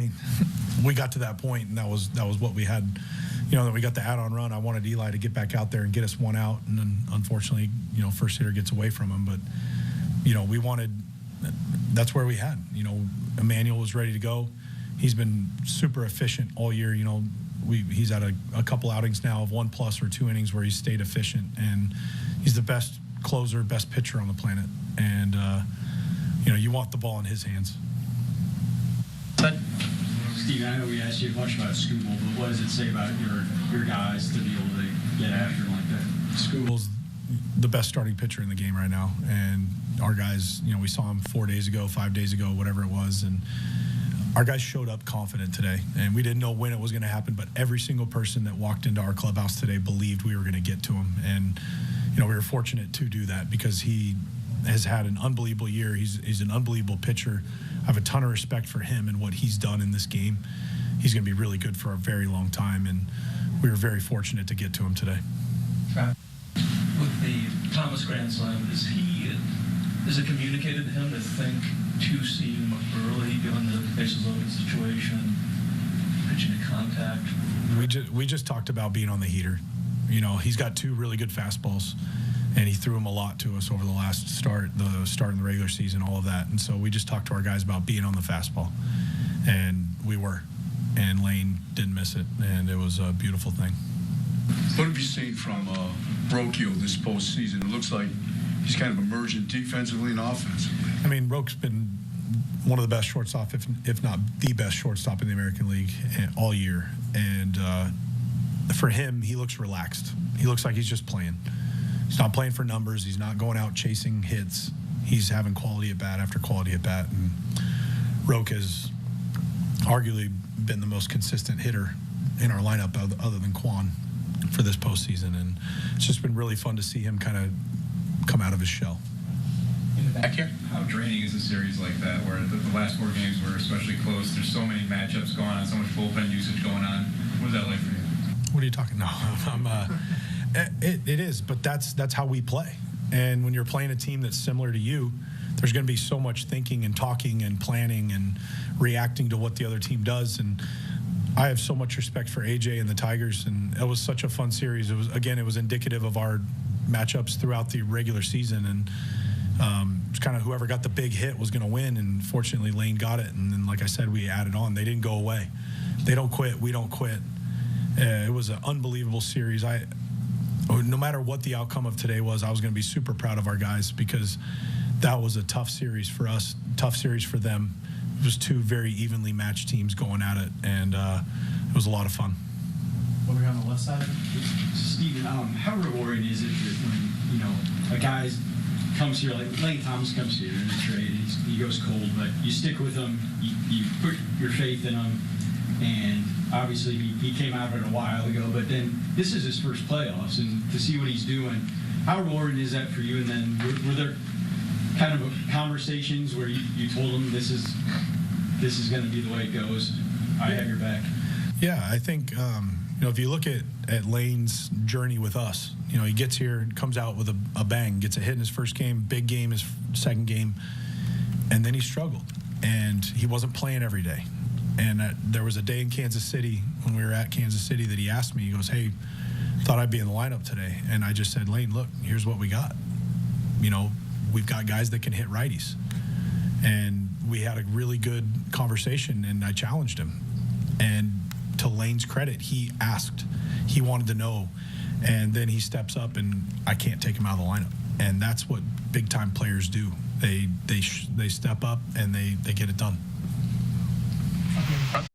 mean, we got to that point, and that was what we had. Then we got the add-on run. I wanted Eli to get back out there and get us one out, and then unfortunately, first hitter gets away from him. But we wanted. That's where we had. Emmanuel was ready to go. He's been super efficient all year. He's had a couple outings now of 1+ or 2 innings where he's stayed efficient, and he's the best closer, best pitcher on the planet. And you want the ball in his hands. Steve, I know we asked you a bunch about Skubal, but what does it say about your guys to be able to get after him like that? Skubal's the best starting pitcher in the game right now, and our guys, we saw him 4 days ago, 5 days ago, whatever it was, and our guys showed up confident today, and we didn't know when it was going to happen, but every single person that walked into our clubhouse today believed we were going to get to him, and we were fortunate to do that because he has had an unbelievable year. He's an unbelievable pitcher. I have a ton of respect for him and what he's done in this game. He's going to be really good for a very long time, and we were very fortunate to get to him today. With the Thomas Grand Slam, is it communicated to him to think two-seam early, given the bases loaded situation, pitching to contact? We just talked about being on the heater. He's got 2 really good fastballs, and he threw them a lot to us over the last start in the regular season, all of that. And so we just talked to our guys about being on the fastball, and we were. And Lane didn't miss it, and it was a beautiful thing. What have you seen from Vogt this postseason? It looks like he's kind of emerging defensively and offensively. I mean, Vogt's been one of the best shortstop, if not the best shortstop in the American League all year. And for him, he looks relaxed. He looks like he's just playing. He's not playing for numbers. He's not going out chasing hits. He's having quality at bat after quality at bat. And Vogt has arguably been the most consistent hitter in our lineup other than Quan for this postseason. And it's just been really fun to see him kind of come out of his shell. Back here. How draining is a series like that, where the last 4 games were especially close? There's so many matchups going on, so much bullpen usage going on. What is that like for you? What are you talking? No, it is, but that's how we play. And when you're playing a team that's similar to you, there's going to be so much thinking and talking and planning and reacting to what the other team does. And I have so much respect for AJ and the Tigers, and it was such a fun series. It was indicative of our matchups throughout the regular season, and it's kind of whoever got the big hit was going to win. And fortunately, Lane got it. And then, like I said, we added on. They didn't go away. They don't quit. We don't quit. It was an unbelievable series. No matter what the outcome of today was, I was going to be super proud of our guys because that was a tough series for us, tough series for them. It was 2 very evenly matched teams going at it, and it was a lot of fun. Over here on the left side, Steven, how rewarding is it that when a guy comes here, like Lane Thomas comes here in a trade, he goes cold, but you stick with him, you put your faith in him, and obviously he came out of it a while ago, but then this is his first playoffs, and to see what he's doing, how rewarding is that for you? And then were there kind of conversations where you told him this is going to be the way it goes, I have your back? Yeah, I think if you look at Lane's journey with us, he gets here, comes out with a bang, gets a hit in his first game, big game his second game, and then he struggled, and he wasn't playing every day. And there was a day in Kansas City when we were at Kansas City that he asked me, he goes, "Hey, thought I'd be in the lineup today." And I just said, "Lane, look, here's what we got. We've got guys that can hit righties." And we had a really good conversation, and I challenged him. And to Lane's credit, he asked. He wanted to know. And then he steps up, and I can't take him out of the lineup. And that's what big-time players do. They step up, and they get it done. Okay.